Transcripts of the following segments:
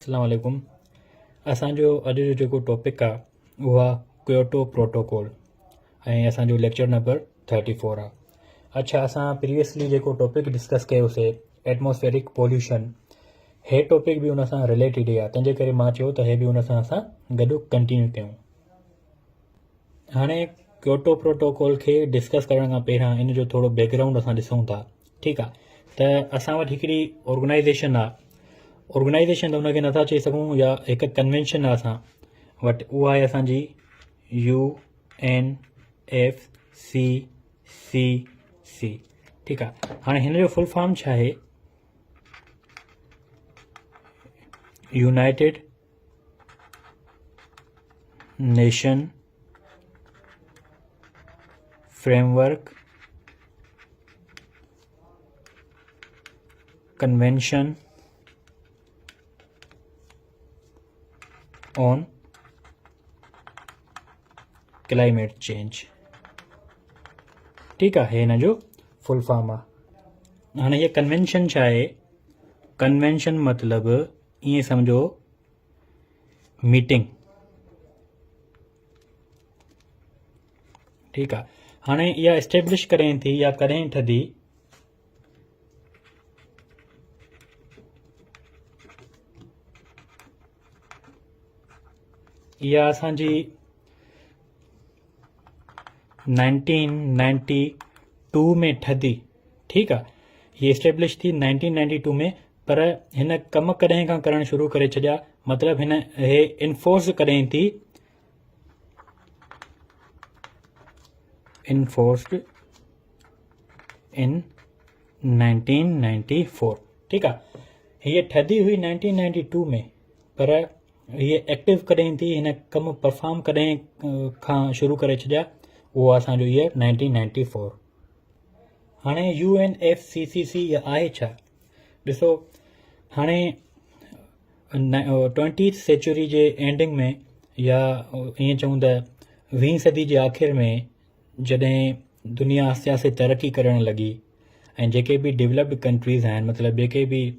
अस्सलाम वालेकुम। असांजो अॼु जो जेको टॉपिक आहे उहो आहे क्योटो प्रोटोकॉल ऐं असांजो लेक्चर नंबर 34 आहे। अच्छा, असां प्रीवियसली जेको टॉपिक डिस्कस कयोसीं एटमॉस्फेरिक पॉल्यूशन, हे टॉपिक बि हुन सां रिलेटेड ई आहे, तंहिंजे करे मां चयो त हे बि हुन सां असां गॾु कंटिन्यू कयूं। हाणे क्योटो प्रोटोकॉल खे डिस्कस करण खां पहिरियां इन जो थोरो बैकग्राउंड असां ॾिसूं था। ठीकु आहे, त असां वटि हिकिड़ी ऑर्गेनाइज़ेशन आहे। ऑर्गेनाइज़ेशन त हुनखे नथा चई सघूं, या हिकु कन्वेंशन आहे असां वटि, उहा आहे असांजी UNFCCC। ठीकु आहे, हाणे हिन जो फुल फॉर्म छा आहे? United nation framework convention on climate change. ठीकु आहे, हे हिन जो फुल फॉर्म आहे। हाणे हीअ कन्वेंशन छा आहे? कन्वेंशन मतिलबु ईअं सम्झो मीटिंग। ठीकु आहे, हाणे इहा एस्टेब्लिश करें थी या करें ठदी इहा असांजी 1992 में ठदी। ठीकु आहे, हीअ एस्टेब्लिश थी 1992 में, पर हिन कम कॾहिं खां करणु शुरू करे छॾिया, मतिलबु हिन हे इन्फोर्स करें थी, इन्फोर्स्ड इन 1994। ठीकु आहे, हीअ ठदी हुई 1992 में, पर हीअ एक्टिव कॾहिं थी, हिन कमु परफॉर्म कॾहिं खां शुरू करे छॾिया, उहो असांजो ईयर 1994। हाणे UNFCCC इहा आहे छा? ॾिसो, हाणे 20th सेंचुरी जे एंडिंग में, या ईअं चऊं त 20वीं सदी जे आख़िर में, जॾहिं दुनिया आस्ते आस्ते तरक़ी करणु लॻी ऐं जेके बि डेवलप्ड कंट्रीज़ आहिनि, मतिलबु जेके बि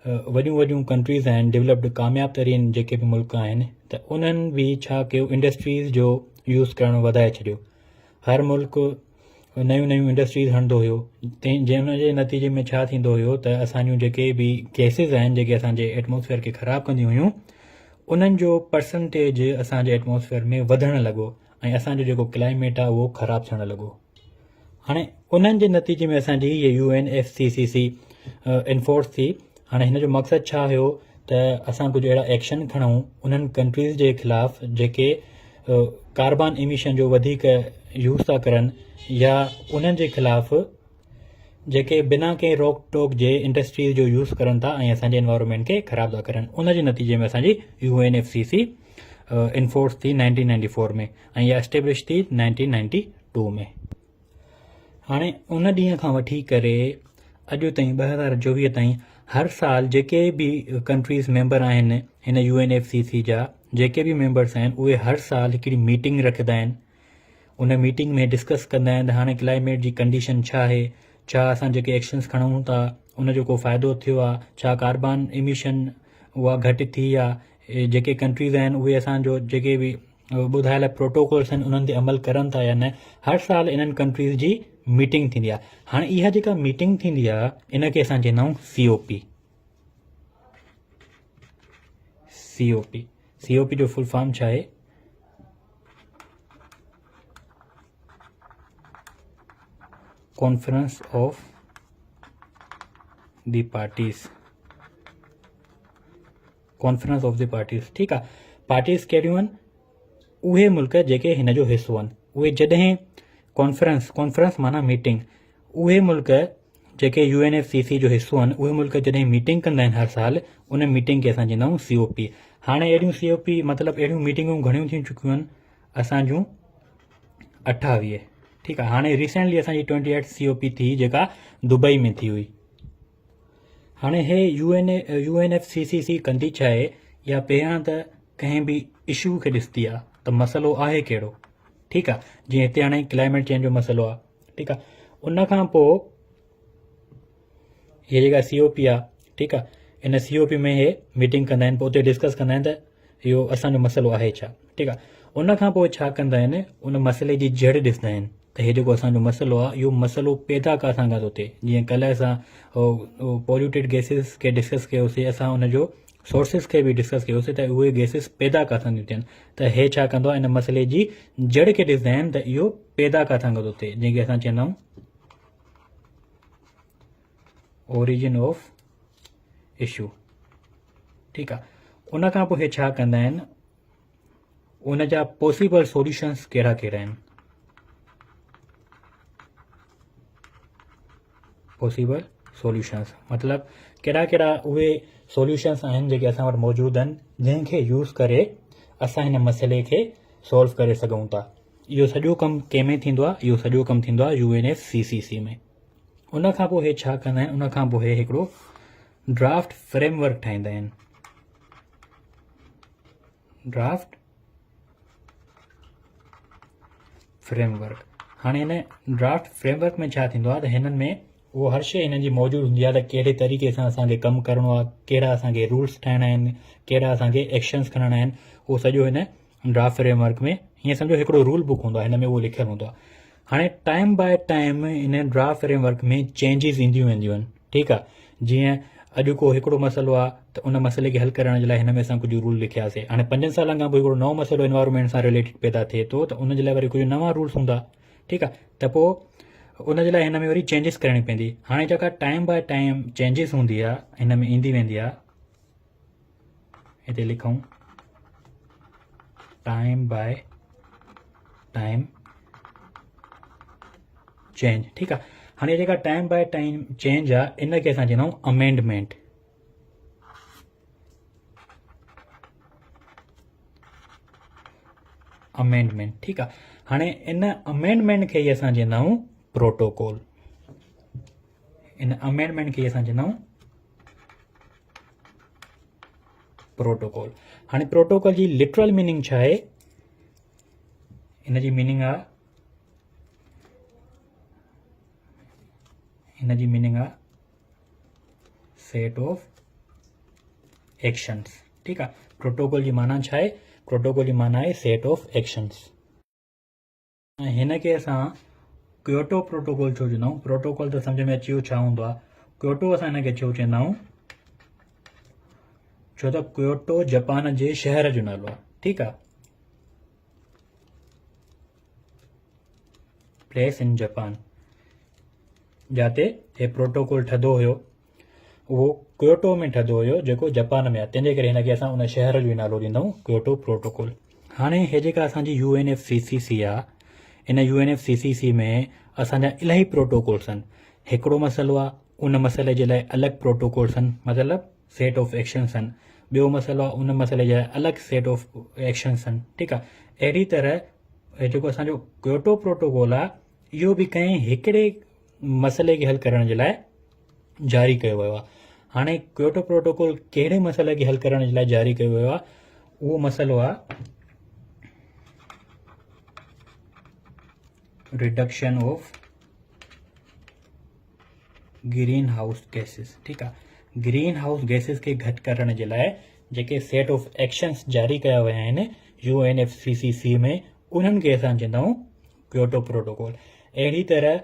वॾियूं वॾियूं कंट्रीज़ आहिनि, डेवलप्ड कामयाब तरीन जेके बि मुल्क आहिनि, त उन्हनि बि छा कयो, इंडस्ट्रीज़ जो यूज़ करणु वधाए छॾियो। हर मुल्क नयूं नयूं इंडस्ट्रीज़ हणंदो हुयो, जंहिंजे नतीजे में छा थींदो हुयो त असांजूं जेके बि गैसिस आहिनि जेके असांजे एटमॉस्फेयर खे ख़राबु कंदियूं हुयूं, उन्हनि जो परसेंटेज असांजे एटमॉस्फेयर में वधणु लॻो ऐं असांजो जेको क्लाइमेट आहे उहो ख़राबु थियणु लॻो। हाणे उन्हनि जे नतीजे में असांजी हीअ UNFCCC इन्फोर्स थी। हाणे हिन जो मक़सदु छा हुयो त असां कुझु अहिड़ा एक्शन खणूं उन्हनि कंट्रीज़ जे ख़िलाफ़ जेके कार्बन इमिशन जो वधीक यूज़ था करनि, या उन्हनि जे ख़िलाफ़ जेके बिना कंहिं रोक टोक जे इंडस्ट्रीज़ जो यूज़ करनि था ऐं असांजे एनवायरनमेंट खे ख़राबु था करनि। उन जे नतीजे में असांजी UNFCCC इन्फोर्स थी 1994 में, ऐं इहा एस्टेब्लिश थी 1992 में। हाणे उन ॾींहं खां वठी करे अॼु ताईं 2024 ताईं हर साल जेके बि कंट्रीज़ मेंबर आहिनि हिन UNFCCC जा, जेके बि मेंबर्स आहिनि, उहे हर साल हिकिड़ी मीटिंग रखंदा आहिनि। उन मीटिंग में डिस्कस कंदा आहिनि त हाणे क्लाइमेट जी कंडीशन छा आहे, छा असां जेके एक्शन्स खणूं था उन जो को फ़ाइदो थियो आहे, छा कार्बन इमिशन उहा घटि थी आहे, जेके कंट्रीज़ आहिनि उहे असांजो जेके बि ॿुधायल प्रोटोकॉल्स आहिनि उन्हनि ते अमल करनि था या न। हर साल इन्हनि कंट्रीज़ जी मीटिंग थींदी आहे। हाणे इहा जेका मीटिंग थींदी आहे इनखे असां चवंदा आहियूं COP जो फुल फॉर्म छा आहे? Conference of the parties. Conference of the parties. ठीकु आहे, पार्टीज़ कहिड़ियूं आहिनि? उहे मुल्क जेके हिन जो हिसो आहिनि। उहे जॾहिं कॉन्फ्रेंस माना मीटिंग, उहे मुल्क जेके UNFCCC जो हिसो आहिनि, उहे मुल्क जॾहिं मीटिंग कंदा आहिनि हर साल, उन मीटिंग खे असां चवंदा आहियूं COP। हाणे अहिड़ियूं COP मतिलबु अहिड़ियूं मीटिंगूं घणियूं थी चुकियूं आहिनि? असांजूं 28। ठीकु आहे, हाणे रिसेंटली असांजी 28 COP थी जेका दुबई में थी हुई। हाणे हे UNFCCC कंदी छा आहे? या पहिरियां त कंहिं बि इशू खे ॾिसंदी आहे त मसइलो आहे कहिड़ो। ठीकु आहे, जीअं हिते हाणे क्लाइमेट चेंज जो मसइलो आहे। ठीकु आहे, उन खां पोइ हीअ जेका COP आहे, ठीकु आहे, इन COP में हे मीटिंग कंदा आहिनि, पोइ उते डिस्कस कंदा आहिनि त इहो असांजो मसइलो आहे छा, ठीकु आहे। उन खां पोइ छा कंदा आहिनि, उन मसइले जी जड़ ॾिसंदा आहिनि त हे जेको असांजो मसइलो आहे इहो मसइलो पैदा किथां खां थो थिए। जीअं कल्ह असां पॉल्यूटेड गैसिस खे डिस्कस कयोसीं, असां उनजो सोर्सिस खे बि डिस्कस कयोसीं त उहे गैसिस पैदा किथां थियूं थियनि। त हे छा कंदो आहे, इन मसइले जी जड़ खे ॾिसंदा आहिनि त इहो पैदा किथां खां थो थिए, जंहिंखे असां चवंदा आहियूं ओरिजिन ऑफ इशू, ठीकु आहे। उन खां पोइ हे छा कंदा आहिनि, उन जा पॉसिबल सॉल्यूशंस कहिड़ा कहिड़ा आहिनि, पॉसिबल सॉल्यूशंस मतिलबु कहिड़ा कहिड़ा उहे सॉल्यूशंस आहिनि जेके असां वटि मौजूदु आहिनि, जंहिंखे यूज़ करे असां हिन मसइले खे सॉल्व करे सघूं था। इहो सॼो कमु कंहिंमें थींदो आहे, इहो सॼो कमु थींदो आहे UNFCCC में। उन खां पोइ हे छा कंदा आहिनि, उन खां पोइ हे हिकिड़ो ड्राफ्ट फ्रेमवर्क ठाहींदा आहिनि, ड्राफ्ट फ्रेमवर्क। हाणे हिन ड्राफ्ट फ्रेमवर्क में छा थींदो आहे त हिननि में उहो हर शइ हिननि जी मौजूदु हूंदी आहे त कहिड़े तरीक़े सां असांखे कमु करिणो आहे, कहिड़ा असांखे रूल्स ठाहिणा आहिनि, कहिड़ा असांखे एक्शन्स खणणा आहिनि, उहो सॼो हिन ड्राफ्ट फ्रेमवर्क में हीअं सम्झो हिकिड़ो रूल बुक हूंदो आहे, हिन में उहो लिखियलु हूंदो आहे। हाणे time by time in draft framework में चेंजिस ईंदियूं वेंदियूं आहिनि, ठीकु आहे। जीअं अॼु को हिकिड़ो मसइलो आहे त उन मसइले खे हल करण जे लाइ हिन में असां कुझु रूल लिखियासीं। हाणे 5 सालनि खां पोइ हिकिड़ो नओं मसइलो एनवायरमेंट सां रिलेटेड पैदा थिए थो त उन जे लाइ वरी कुझु नवां रूल्स हूंदा, ठीकु आहे। त पोइ उन जे लाइ हिन में वरी चेंजिस करणी पवंदी। हाणे जेका टाइम बाय टाइम चेंजिस हूंदी आहे हिन में ईंदी वेंदी आहे, हिते लिखूं टाइम बाय टाइम चेंज, ठीकु आहे। हाणे जेका टाइम बाय टाइम चेंज आहे इन खे असां चवंदा आहियूं अमेंडमेंट, अमेंडमेंट, ठीकु आहे। हाणे इन अमेंडमेंट खे ई असां चवंदा आहियूं प्रोटोकॉल, इन अमेंडमेंट खे असां चवंदा आहियूं प्रोटोकॉल। हाणे प्रोटोकॉल जी लिटरल मीनिंग छा आहे, इन जी मीनिंग आहे, हिन जी मीनिंग आहे सेट ऑफ एक्शंस, ठीकु आहे। प्रोटोकॉल जी माना छा आहे, प्रोटोकॉल जी माना आहे सेट ऑफ एक्शंस। हिन खे असां क्योटो प्रोटोकॉल छो चवंदा आहियूं, प्रोटोकॉल त सम्झ में अची वियो छा हूंदो आहे। क्योटो असां हिन खे छो चवंदा आहियूं, छो त क्योटो जापान जे शहर जो नालो आहे, ठीकु आहे, प्लेस इन जापान, जाते हे प्रोटोकॉल ठहियो हुयो उहो क्योटो में ठहियो हुयो जेको जापान में आहे, तंहिंजे करे हिनखे असां उन शहर जो ई नालो ॾींदा आहियूं क्योटो प्रोटोकॉल। हाणे हे जेका असांजी UNFCCC आहे, इन UNFCCC में असांजा इलाही प्रोटोकॉल्स आहिनि। हिकिड़ो मसइलो आहे उन मसइले जे लाइ अलॻि प्रोटोकॉल्स आहिनि, मतिलबु सेट ऑफ एक्शन्स आहिनि। ॿियो मसइलो आहे उन मसइले जे लाइ अलॻि सेट ऑफ एक्शन्स आहिनि, ठीकु आहे। अहिड़ी तरह जेको असांजो क्योटो प्रोटोकॉल आहे इहो बि कंहिं हिकिड़े मसइले खे हल करण जे लाइ जारी कयो वियो आहे। हाणे क्योटो प्रोटोकॉल कहिड़े मसइले खे हल करण जे लाइ जारी कयो वियो आहे, उहो मसइलो आहे reduction of green house gases, ठीकु आहे। ग्रीन हाउस गैसेस खे घटि करण जे लाइ जेके सेट ऑफ एक्शन्स जारी कया विया आहिनि UNFCCC में, उन्हनि खे असां चवंदा आहियूं क्योटो प्रोटोकॉल। अहिड़ी तरह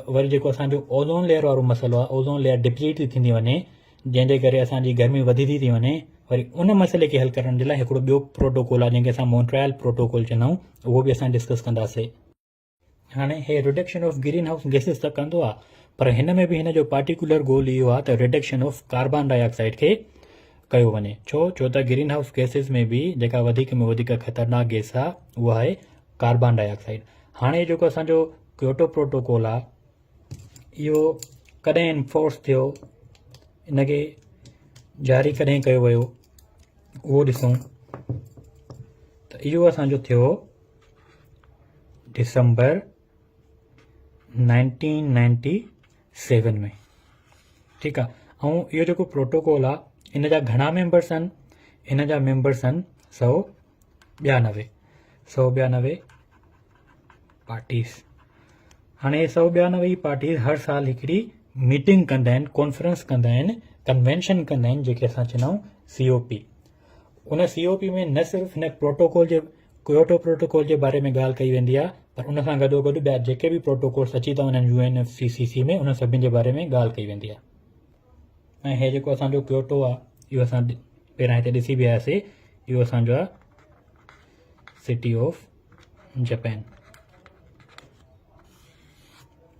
वरी जेको असांजो ओज़ोन लेयर वारो मसइलो आहे, ओज़ोन लेयर डिप्लीट थींदी वञे जंहिंजे करे असांजी गर्मी वधंदी थी वञे, वरी उन मसइले खे हल करण जे लाइ हिकिड़ो ॿियो प्रोटोकॉल आहे जंहिंखे असां मॉन्ट्रियल प्रोटोकॉल चवंदा आहियूं, उहो बि असां डिस्कस कंदासीं। हाणे हे reduction of green house gases त कंदो आहे, पर हिन में बि हिन जो पार्टिकुलर गोल इहो आहे त रिडक्शन ऑफ कार्बन डाइऑक्साइड खे कयो वञे। छो त ग्रीन हाउस गैसेस में बि जेका वधीक में वधीक ख़तरनाक गैस आहे उहा आहे कार्बन डाइऑक्साइड। हाणे जेको असांजो क्योटो प्रोटोकॉल आहे इहो कॾहिं इन्फोर्स थियो, इनखे जारी कॾहिं कयो वियो उहो ॾिसूं त इहो असांजो थियो दिसंबर 1997 में, ठीकु आहे। ऐं इहो जेको प्रोटोकॉल आहे इन जा घणा मेंबर्स आहिनि, इन जा मेंबर्स आहिनि 192 पार्टीज़। हाणे 192 पार्टीज़ हर साल हिकिड़ी मीटिंग कंदा आहिनि, कॉन्फ्रेंस कंदा आहिनि कन्वेंशन कंदा आहिनि जेके असां चवंदा आहियूं COP। उन COP में न सिर्फ़ु हिन प्रोटोकॉल जे क्योटो प्रोटोकॉल जे बारे में ॻाल्हि कई वेंदी आहे, पर उन सां गॾोगॾु ॿिया जेके बि प्रोटोकॉल्स अची था वञनि UNFCCC में, उन सभिनि जे बारे में ॻाल्हि कई वेंदी आहे। ऐं हे जेको असांजो क्योटो आहे, इहो असां पहिरां हिते ॾिसी बि आयासीं, इहो असांजो आहे सिटी ऑफ जापान।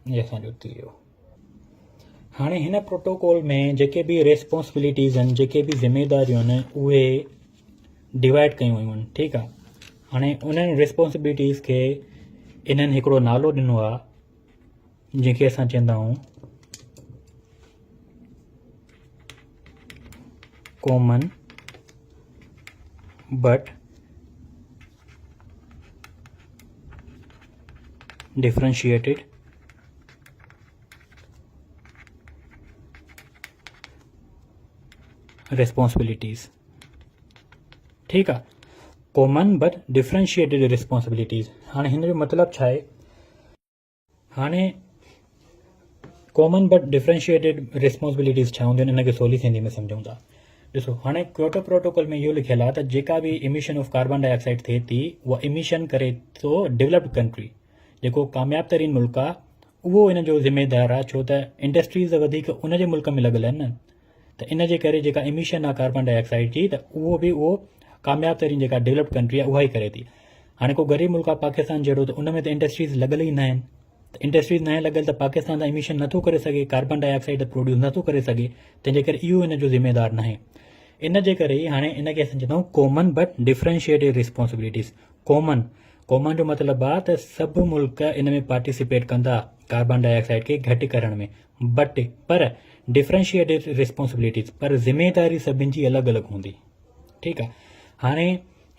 इहो असांजो थी वियो। हाणे हिन प्रोटोकॉल में जेके बि रेस्पॉन्सिबिलिटीज़ आहिनि, जेके बि ज़िमेदारियूं आहिनि, उहे डिवाइड कयूं वयूं आहिनि। ठीकु आहे। हाणे उन्हनि रिस्पॉन्सिबिलिटीज़ खे इन्हनि हिकिड़ो नालो ॾिनो आहे, जंहिंखे असां चवंदा आहियूं कॉमन बट डिफरेंशिएटेड रिस्पॉन्सिबिलिटीज़। ठीकु आहे। Common but differentiated responsibilities. हाणे हिन जो मतिलबु छा आहे? हाणे कॉमन बट डिफरेंशिएटेड रिस्पॉन्सिबिलिटीज़ छा हूंदियूं आहिनि, हिनखे सवली सिंधी में सम्झूं था। ॾिसो, हाणे क्योटो प्रोटोकॉल में इहो लिखियलु आहे त जेका बि इमिशन ऑफ कार्बन डाइऑक्साइड थिए थी, उहा इमिशन करे थो डेवलप्ड कंट्री। जेको कामयाबु तरीन मुल्क आहे, उहो हिन जो ज़िम्मेदारु आहे, छो त इंडस्ट्रीज़ वधीक उन जे मुल्क में लॻल आहिनि न। त इन जे करे जेका इमिशन आहे कार्बन डाइऑक्साइड जी, त उहो कामयाबु तरीन जेका डेवलप्ड कंट्री आहे उहा ई करे थी। हाणे को ग़रीब मुल्क आहे पाकिस्तान जहिड़ो, त उन में त इंडस्ट्रीज़ लॻल ई न आहिनि। त इंडस्ट्रीज़ न आहे लॻल, त पाकिस्तान त इमिशन नथो करे सघे, कार्बन डाइऑक्साइड प्रोड्यूस नथो करे सघे, तंहिंजे करे इहो हिन जो ज़िम्मेदारु न आहे। इन जे करे ई हाणे इनखे असां चवंदा आहियूं common but differentiated responsibilities. Common जो मतिलबु आहे त सभु मुल्क इन में पार्टिसिपेट कंदा कार्बन डाइऑक्साइड खे घटि करण में, पर डिफरेंशिएटेड रिस्पॉन्सिबिलिटीज़, पर ज़िम्मेदारी सभिनि जी अलॻि अलॻि हूंदी। ठीकु आहे। हाणे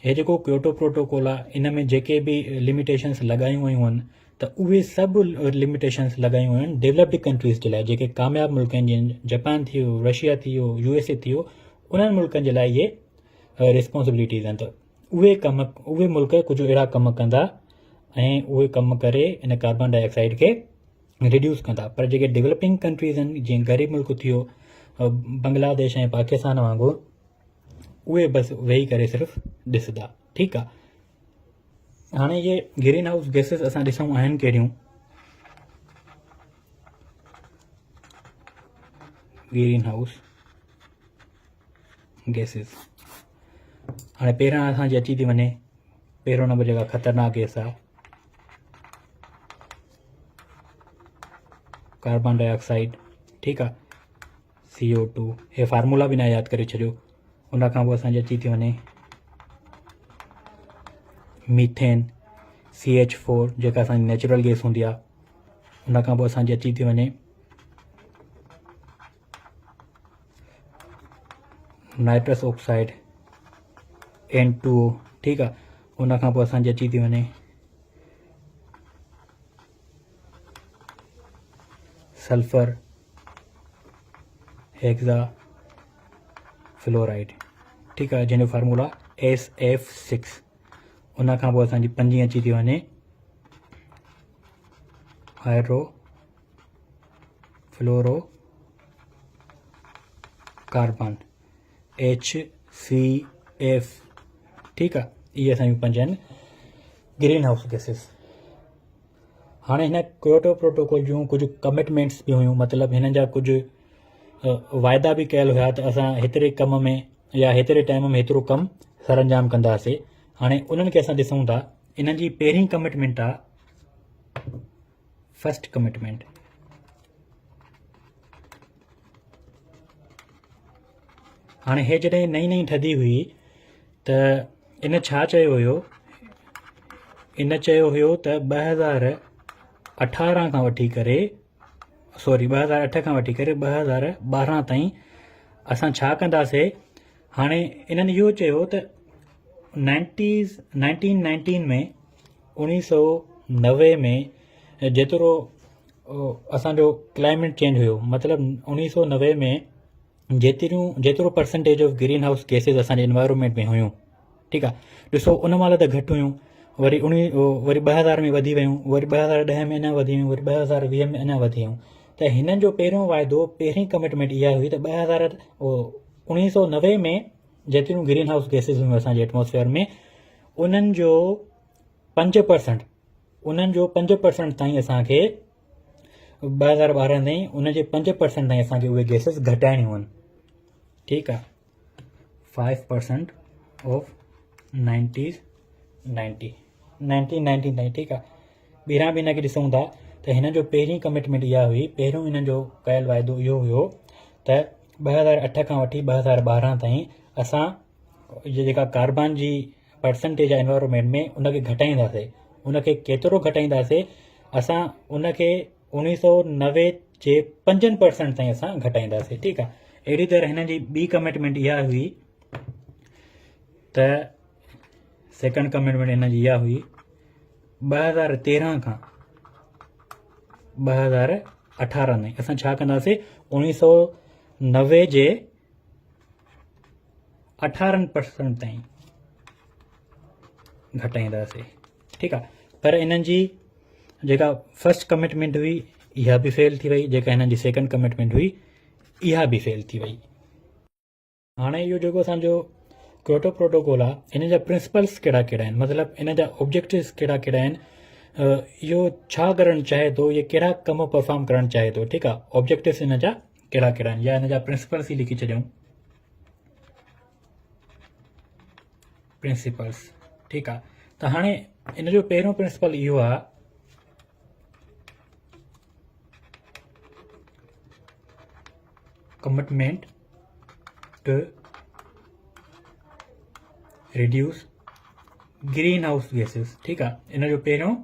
हे जेको क्योटो प्रोटोकॉल आहे, इन में जेके बि लिमिटेशन्स लॻायूं वयूं आहिनि, त उहे सभु लिमिटेशन्स लॻायूं आहिनि डेवलप्ड कंट्रीज़ जे लाइ। जेके कामयाबु मुल्क आहिनि, जीअं जापान थी वियो, रशिया थी वियो, USA थी वियो, उन्हनि मुल्कनि जे लाइ इहे रिस्पॉन्सिबिलिटीज़ आहिनि। त उहे मुल्क कुझु अहिड़ा कम कंदा ऐं उहे कम करे इन कार्बन डाइऑक्साइड खे रिड्यूस कंदा। पर जेके डेवलपिंग कंट्रीज़ आहिनि, जीअं ग़रीब मुल्क थी वियो, बांग्लादेश ऐं पाकिस्तान वांगुरु, उहे बसि वेही करे सिर्फ़ु ॾिसंदा। ठीकु आहे। हाणे इहे ग्रीन हाउस गैसेस असां ॾिसूं आहिनि कहिड़ियूं। ग्रीन हाउस गैसेस, हाणे पहिरां असांजी अची थी वञे, पहिरों नंबर जेका ख़तरनाक गैस आहे कार्बन डाइऑक्साइड। ठीकु आहे। CO2, हे फार्मूला बि न यादि करे छॾियो। उन खां पोइ असांजी अची थी वञे मीथेन, CH4 जेका असांजी नेचुरल गैस हूंदी आहे। उन खां पोइ असांजी अची थी वञे नाइट्रस ऑक्साइड N2O। ठीकु आहे। उन खां पोइ असांजी अची थी वञे सल्फर हेक्सा फ्लोराइड। ठीकु आहे, जंहिंजो फार्मूला SF6। उन खां पोइ असांजी पंजी अची थी वञे हाइड्रो फ्लोरो कार्बन HCF। ठीकु आहे। इहे असांजूं पंज आहिनि ग्रीन हाउस गैसेस। हाणे हिन क्योटो प्रोटोकॉल जूं कुझु कमिटमेंट्स बि हुयूं, मतिलबु हिननि जा कुझु वाइदा बि कयल हुया त असां हेतिरे कम में या हेतिरे टाइम में हेतिरो कमु सरअंजाम कंदासीं। हाणे उन्हनि खे असां ॾिसूं था। इन्हनि जी पहिरीं कमिटमेंट आहे फर्स्ट कमिटमेंट। हाणे हे जॾहिं नई ठही हुई त इन छा चयो हुयो? इन चयो हुयो त 2018 खां वठी करे 2008 खां वठी करे 2012 ताईं असां छा कंदासीं। हाणे इन्हनि इहो चयो त 1919 में 1990 में जेतिरो असांजो क्लाइमेट चेंज हुयो, मतिलबु 1990 में जेतिरो percentage of green house gases असांजे इन्वायरमेंट में हुयूं। ठीकु आहे। ॾिसो, उन महिल त घटि हुयूं, वरी 2000 में वधी वियूं, वरी 2010 में अञा वधी वियूं, वरी 2020 में अञा वधी वियूं। त त हिननि जो पहिरियों वाइदो पहिरीं कमिटमेंट इहा हुई त 1990 में जेतिरियूं ग्रीन हाउस गैसिस हुयूं असांजे एटमॉस्फेयर में उन्हनि जो 5% ताईं असांखे 2012 ताईं उनजे 5% ताईं असांखे उहे गैसिस घटाइणियूं आहिनि। ठीकु आहे, 5% ऑफ 1999। ठीकु आहे, ॿीहर बि हिनखे ॾिसूं था त हिन जो पहिरीं कमिटमेंट इहा हुई, पहिरियों हिननि जो कयल वाइदो इहो हुयो त 2008 खां वठी 2012 ताईं असां जेका कार्बन जी परसेंटेज आहे एनवायरमेंट में उनखे घटाईंदासीं। उनखे केतिरो घटाईंदासीं, असां उनखे 1990 जे 5% ताईं असां घटाईंदासीं। ठीकु आहे, अहिड़ी तरह हिननि जी ॿी कमिटमेंट इहा हुई त सेकेंड कमिटमेंट हिन जी इहा हुई 2013 खां 2018 ताईं असां छा कंदासीं, 1990 जे 18% ताईं घटाईंदासीं। ठीकु आहे, पर इन्हनि जी जेका फर्स्ट कमिटमेंट हुई इहा बि फेल थी वई, जेका हिननि जी सेकेंड कमिटमेंट हुई इहा बि फेल थी वई। हाणे इहो जेको असांजो क्योटो प्रोटोकॉल आहे, इन जा प्रिंसिपल्स कहिड़ा कहिड़ा आहिनि, मतिलबु इन जा ऑब्जेक्टिव्स कहिड़ा कहिड़ा आहिनि, इहो छा करणु चाहे थो, इहे कहिड़ा कम परफॉर्म करणु चाहे थो। ठीकु आहे, ऑब्जेक्टिव्स इन जा कहिड़ा कहिड़ा आहिनि या इन जा प्रिंसिपल्स ई लिखी छॾियूं, प्रिंसिपल्स। ठीकु आहे, त हाणे इन जो पहिरियों प्रिंसिपल इहो आहे commitment to reduce green house gases. ठीकु आहे, इन जो पहिरियों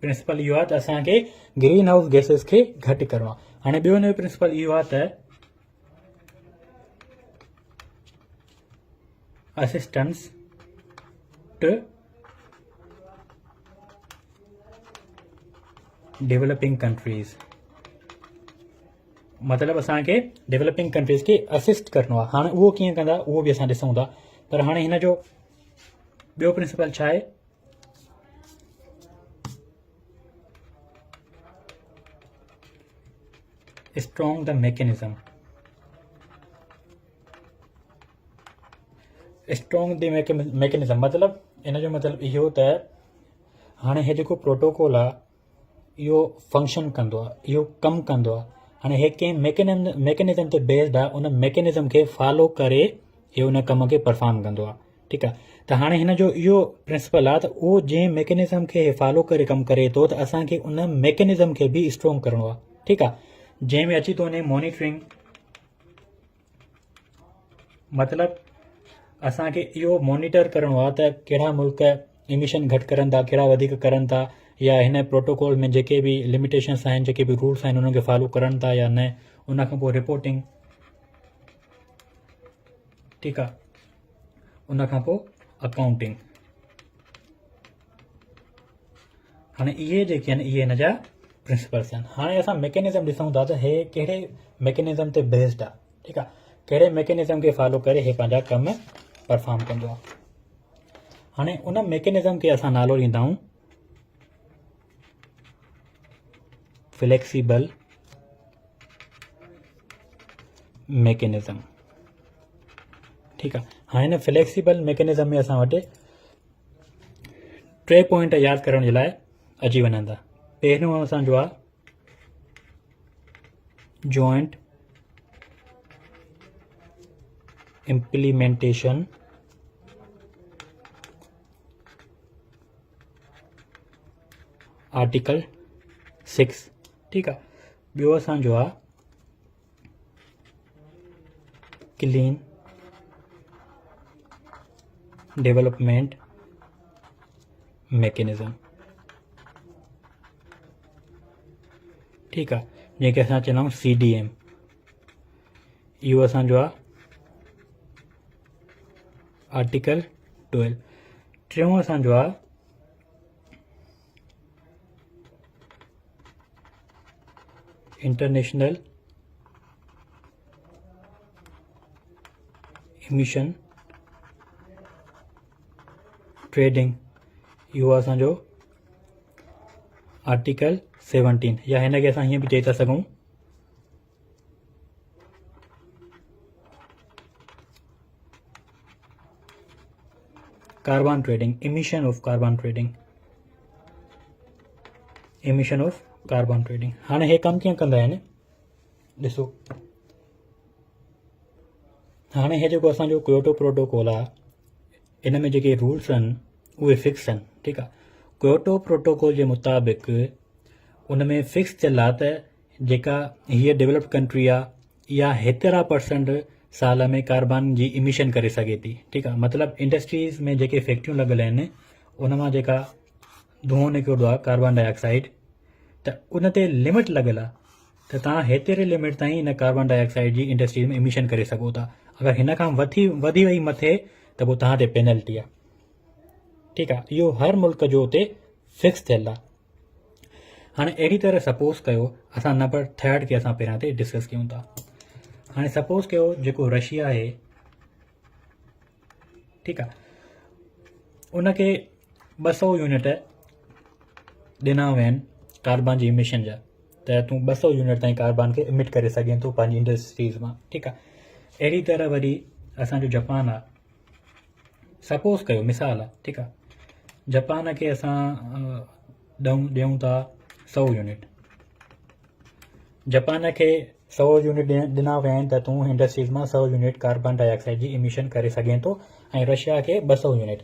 प्रिंसिपल इहो आहे त असांखे ग्रीन हाउस गैसेस खे घटि करिणो आहे। हाणे ॿियो हिन जो प्रिंसिपल इहो आहे त असिस्टेंस टू डेवलपिंग कंट्रीज़, मतिलबु असांखे डेवलपिंग कंट्रीज़ खे असिस्ट करिणो आहे। हाणे उहो कीअं कंदा उहो बि असां ॾिसूं था, पर हाणे हिन जो ॿियो प्रिंसिपल छा आहे, strong the mechanism. Strong the mechanism मतिलबु इन जो मतिलबु इहो त हाणे हे जेको प्रोटोकॉल आहे इहो फंक्शन कंदो आहे, इहो कमु कंदो आहे। हाणे हे कंहिं मैकेनिज़म ते बेस्ड आहे, उन मैकेनिज़म खे फॉलो करे हे उन कम खे परफॉर्म कंदो आहे। ठीकु आहे, त हाणे हिन जो इहो प्रिंसिपल आहे त उहो जंहिं मैकेनिज़म खे फॉलो करे कमु करे थो त असांखे उन मैकेनिज़म खे बि स्ट्रॉन्ग करिणो आहे। ठीकु आहे, जंहिंमें अची थो वञे मॉनिटरिंग, मतिलबु असांखे इहो मॉनिटर करिणो आहे त कहिड़ा मुल्क इमिशन घटि करनि था, कहिड़ा वधीक करनि था, या हिन प्रोटोकॉल में जेके बि लिमिटेशन्स आहिनि, जेके बि रूल्स आहिनि उन्हनि खे फॉलो करनि था या न। उन खां पोइ रिपोर्टिंग, ठीकु आहे, उन खां पोइ अकाउंटिंग। हाणे इहे जेके आहिनि इहे हिन जा प्रिंसिपल्स आहिनि। हाणे असां मैकेनिज़म ॾिसूं था त हे कहिड़े मैकेनिज़म ते बेस्ड आहे। ठीकु आहे, कहिड़े मैकेनिज़म खे फॉलो करे हे पंहिंजा कम परफॉर्म कंदो आहे। हाणे उन मैकेनिज़म खे असां नालो ॾींदा आहियूं फ्लेक्सिबल मैकेनिज़म। ठीकु आहे, हाणे हिन फ्लेक्सिबल मैकेनिज़म में असां वटि 3 पॉइंट यादि करण जे लाइ अची वञनि था। पहिरियों असांजो आहे जॉइंट इम्प्लीमेंटेशन आर्टिकल 6। ठीकु आहे, ॿियो असांजो आहे क्लीन डेवलपमेंट मैकेनिज़म। ठीकु आहे, जंहिंखे असां चवंदा आहियूं CDM। इहो असांजो आहे आर्टिकल 12। टियों असांजो आहे इंटरनेशनल इमिशन ट्रेडिंग। इहो असांजो आर्टिकल 17, या हिन खे असां हीअं बि चई था सघूं carbon trading, emission of carbon trading, emission of carbon trading. हाणे हे कमु कीअं कंदा आहिनि ॾिसो, हाणे हे जेको असांजो क्योटो प्रोटोकॉल आहे इन में जेके रूल्स आहिनि उहे फिक्स आहिनि, ठीकु आहे। क्योटो प्रोटोकॉल जे मुताबिक़ उन में फिक्स थियल आहे त जेका हीअ डेवलप्ड कंट्री आहे इहा हेतिरा परसेंट साल में कार्बन जी इमिशन करे सघे थी, ठीकु आहे। मतिलबु इंडस्ट्रीज़ में जेके फैक्ट्रियूं लॻल आहिनि उन मां जेका धुओं निकिरंदो आहे कार्बन डाइऑक्साइड, त उन ते लिमिट लॻल आहे त तव्हां हेतिरे लिमिट ताईं इन कार्बन डाइऑक्साइड जी इंडस्ट्रीज़ में इमिशन करे सघो था। अगरि हिन खां वधी वई मथे त पोइ तव्हां ते पेनल्टी आहे, ठीकु आहे। इहो हर मुल्क जो उते फिक्स थियल आहे। हाणे अहिड़ी तरह सपोज़ कयो, असां नंबर 3 खे असां पहिरियां ते डिस्कस कयूं था। हाणे सपोज़ कयो जेको रशिया आहे, ठीकु आहे, उनखे 200 यूनिट ॾिना विया आहिनि कार्बन जी इमिशन जा, त तूं 200 यूनिट ताईं कार्बन खे इमिट करे सघें थो पंहिंजी इंडस्ट्रीज़ मां, ठीकु आहे। अहिड़ी तरह वरी असांजो जापान आहे, सपोज़ कयो मिसाल आहे, ठीकु आहे। जापान खे असां ॾियूं था 100 यूनिट, जापान खे 100 यूनिट ॾिना विया आहिनि त तूं इंडस्ट्रीज़ मां 100 यूनिट कार्बन डाइऑक्साइड जी इमिशन करे सघें थो, ऐं रशिया खे 200 यूनिट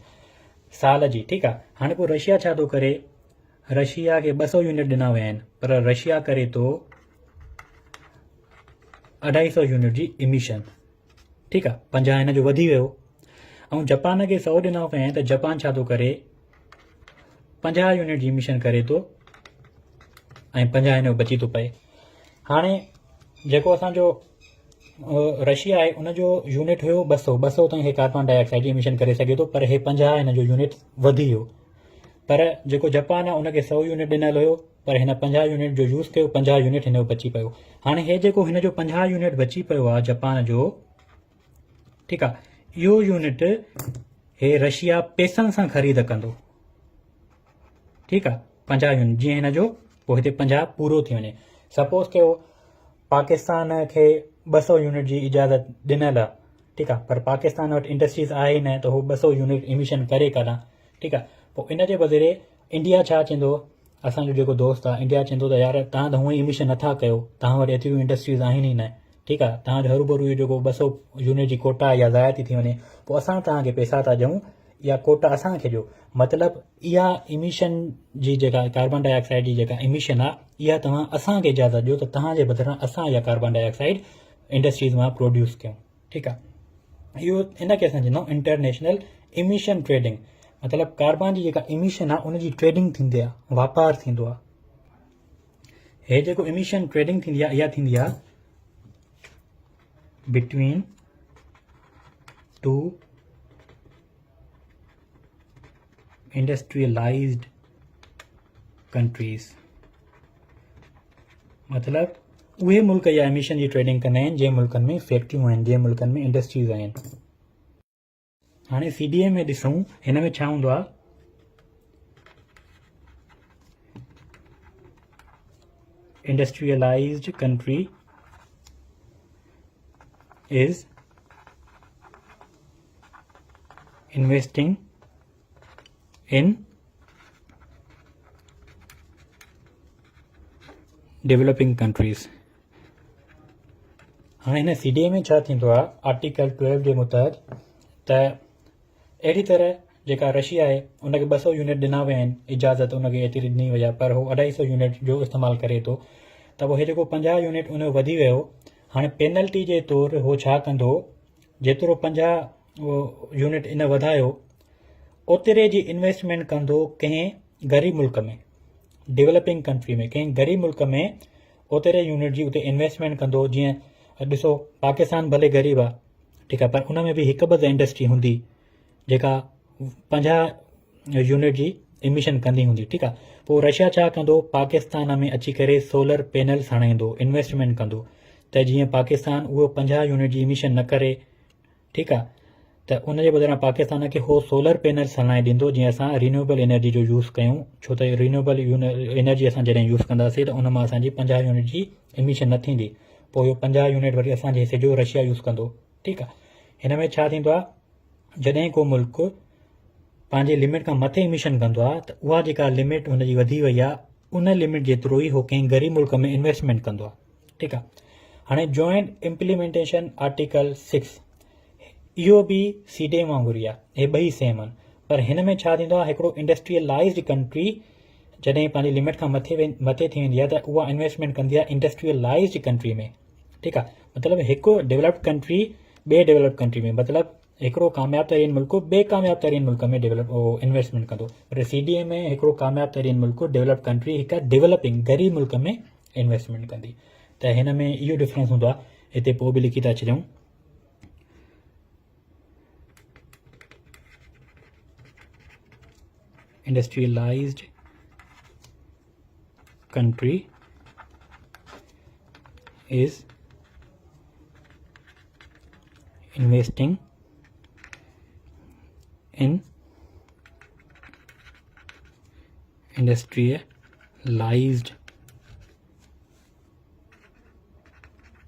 साल जी, ठीकु आहे। हाणे पोइ रशिया छा थो करे, रशिया खे 200 यूनिट ॾिना विया आहिनि पर रशिया करे थो 250 यूनिट जी इमिशन, ठीकु आहे। 50 हिन जो वधी वियो। ऐं जापान खे 100 ॾिना विया आहिनि त जापान छा थो करे 50 यूनिट जी इमिशन करे थो ऐं 50 हिन जो बची थो पए। हाणे जेको असांजो रशिया आहे उनजो यूनिट हुयो 200 ताईं हे कार्बन डाइऑक्साइड जी इमिशन करे सघे थो, पर हे 50 हिन जो यूनिट वधी वियो। पर जेको जापान आहे उनखे 100 यूनिट ॾिनल हुयो पर हिन 50 यूनिट जो यूज़ कयो, 50 यूनिट हिन जो बची पियो। हाणे हे जेको हिन जो 50 यूनिट बची पियो आहे जापान जो, ठीकु आहे, इहो यूनिट हे रशिया पैसनि सां ख़रीद कंदो, ठीकु आहे। 50 यूनिट जीअं हिन जो पोइ हिते 50 पूरो थी वञे। सपोज़ कयो पाकिस्तान खे 200 यूनिट जी इजाज़त ॾिनल आहे, ठीकु आहे, पर पाकिस्तान वटि इंडस्ट्रीज़ आहे ई न त हू 200 यूनिट इमिशन करे कान, ठीकु आहे। पोइ इन जे बदिरे इंडिया छा चवंदो, असांजो जेको दोस्त आहे इंडिया चवंदो त यार तव्हां त हूअं ई इमिशन नथा कयो, तव्हां वटि एतिरियूं इंडस्ट्रीज़ आहिनि ई न, ठीकु आहे, तव्हांजो हरूभरू इहो जेको 200 यूनिट जी कोटा या ज़ाया थी वञे, पोइ असां तव्हांखे पैसा था ॾियूं या कोटा असांखे ॾियो। मतिलबु इहा इमिशन जी जेका कार्बन डाइऑक्साइड जी जेका इमिशन आहे इहा तव्हां असांखे इजाज़त ॾियो त तव्हांजे बदिरां असां इहा कार्बन डाइऑक्साइड इंडस्ट्रीज़ मां प्रोड्यूस कयूं, ठीकु आहे। इहो इनखे असां चवंदा आहियूं इंटरनेशनल इमिशन ट्रेडिंग। मतिलबु कार्बन जी जेका इमिशन आहे उनजी ट्रेडिंग थींदी आहे, वापारु थींदो आहे। हे जेको इमिशन ट्रेडिंग थींदी आहे इहा थींदी आहे बिटवीन टू इंडस्ट्रियलाइज्ड कंट्रीज़। मतिलबु उहे मुल्क इहा इमिशन जी ट्रेडिंग कंदा आहिनि जंहिं मुल्कनि में फैक्ट्रियूं आहिनि, जंहिं मुल्कनि में इंडस्ट्रीज़ आहिनि। हाणे CDA में ॾिसूं हिन में छा हूंदो आहे, industrialised country is investing in developing countries. हाणे हिन CDA में छा थींदो आहे, आर्टिकल 12 जे मुताबिक़ त अहिड़ी तरह जेका रशिया आहे उनखे 200 यूनिट ॾिना विया आहिनि इजाज़त, उनखे एतिरी ॾिनी वई आहे पर हू 250 यूनिट जो इस्तेमालु करे थो, त पोइ हे जेको 50 यूनिट उन जो वधी वियो। हाणे पेनल्टी जे तौरु हो छा कंदो, जेतिरो 50 यूनिट इन वधायो ओतिरे जी इन्वेस्टमेंट कंदो कंहिं ग़रीब मुल्क में, डेवलपिंग कंट्री में, कंहिं ग़रीब मुल्क में ओतिरे यूनिट जी उते इन्वेस्टमेंट कंदो। जीअं ॾिसो पाकिस्तान भले ग़रीब आहे, ठीकु आहे, पर उन में बि हिकु ॿ इंडस्ट्री हूंदी जेका 50 यूनिट जी इमिशन कंदी हूंदी, ठीकु आहे। पोइ रशिया छा कंदो, पाकिस्तान में अची करे सोलर पैनल्स हणाईंदो, इन्वेस्टमेंट कंदो, त जीअं पाकिस्तान उहो 50 यूनिट जी इमिशन न करे, ठीकु आहे, त उन जे बदिरां पाकिस्तान खे उहो सोलर पैनल्स हणाए ॾींदो जीअं असां रिन्यूएबल एनर्जी जो यूज़ कयूं। छो त रिन्यूएबल एनर्जी असां जॾहिं यूज़ कंदासीं त उन मां असांजी 50 यूनिट जी इमिशन न थींदी। पोइ इहो 50 यूनिट वरी असांजे हिसे जो रशिया यूज़ कंदो, ठीकु आहे। हिन में छा थींदो आहे, जॾहिं को मुल्क पंहिंजे लिमिट खां मथे इमिशन कंदो आहे त उहा जेका लिमिट हुनजी वधी वई आहे उन लिमिट जेतिरो ई हो कंहिं ग़रीब मुल्क में इन्वेस्टमेंट कंदो आहे। ठीकु आहे। हाणे जॉइंट इम्प्लीमेंटेशन आर्टिकल 6 इहो बि सीडे वांगुरु ई आहे, हे ॿई सेम आहिनि, पर हिन में छा थींदो आहे, हिकिड़ो इंडस्ट्रियलाइज़्ड कंट्री जॾहिं पंहिंजी लिमिट खां मथे थी वेंदी आहे त उहा इन्वेस्टमेंट कंदी आहे इंडस्ट्रियलाइज़्ड कंट्री में। ठीकु आहे। मतिलबु हिकु डेवलप्ड कंट्री ॿिए डेवलप्ड कंट्री में, मतिलबु हिकिड़ो कामयाबु तरीन मुल्क ॿिए कामयाबु तरीन मुल्क में इन्वेस्टमेंट कंदो, पर सीडीए में हिकिड़ो कामयाबु तरीन मुल्क डेवलप्ड कंट्री हिकु डेवलपिंग ग़रीब मुल्क में इन्वेस्टमेंट कंदी। त हिन में इहो डिफरेंस हूंदो आहे। हिते पोइ बि लिखी था छॾियूं, industrialised country is investing in industrialized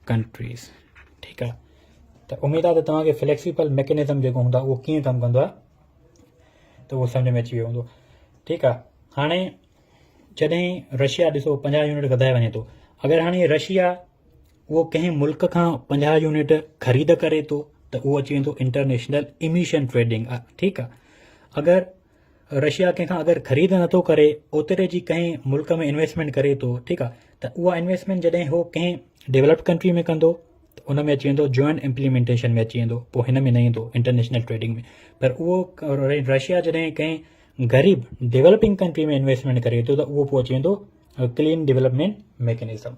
countries। ठीकु आहे। त उमेद आहे त तव्हांखे फ्लेक्सिबल मैकेनिज़म जेको हूंदो आहे उहो कीअं कमु कंदो आहे त उहो सम्झ में अची वियो हूंदो। ठीकु आहे। हाणे जॾहिं रशिया ॾिसो 50 यूनिट वधाए वञे थो, अगरि हाणे रशिया उहो कंहिं मुल्क खां 50 यूनिट ख़रीद करे थो त उहो अची वेंदो इंटरनेशनल इमिशन ट्रेडिंग। ठीकु आहे। अगरि रशिया कंहिंखां अगरि ख़रीद नथो करे, ओतिरे जी कंहिं मुल्क में इन्वेस्टमेंट करे थो, ठीकु आहे, त उहा इन्वेस्टमेंट जॾहिं हो कंहिं डेवलप्ड कंट्री में कंदो त उन में अची वेंदो जॉइंट इम्प्लीमेंटेशन में अची वेंदो, पोइ हिन में न ईंदो इंटरनेशनल ट्रेडिंग में। पर उहो रशिया जॾहिं कंहिं ग़रीब डेवलपिंग कंट्री में इन्वेस्टमेंट करे थो त उहो पोइ अची वेंदो क्लीन डेवलपमेंट मैकेनिज़म।